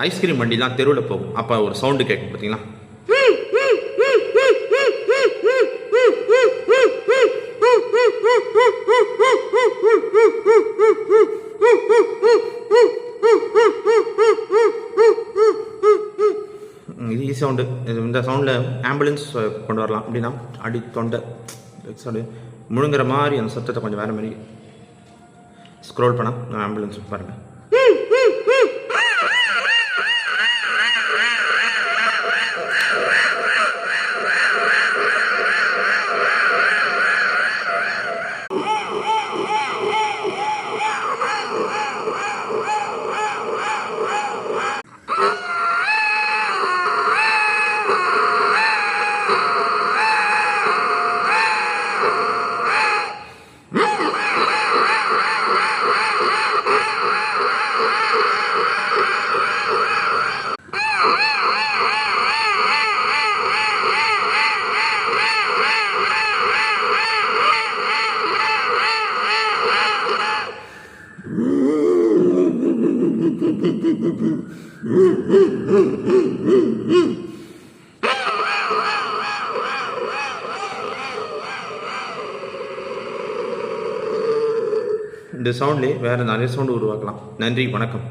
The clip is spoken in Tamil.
ஐஸ்கிரீம் வண்டிலாம் தெருவில் போகும். அப்போ ஒரு சவுண்டு கேட்கும் பார்த்தீங்களா? இது ஈஸி சவுண்டு. இந்த சவுண்டில் ஆம்புலன்ஸ் கொண்டு வரலாம். அப்படின்னா அடி தொண்டை சவுண்டு முழுங்குற மாதிரி அந்த சத்தத்தை கொஞ்சம் வேறு மாதிரி ஸ்க்ரோல் பண்ணால் ஆம்புலன்ஸ் பாருங்கள். இந்த சவுண்ட்லேயே வேறு நிறைய சவுண்டு உருவாக்கலாம். நன்றி, வணக்கம்.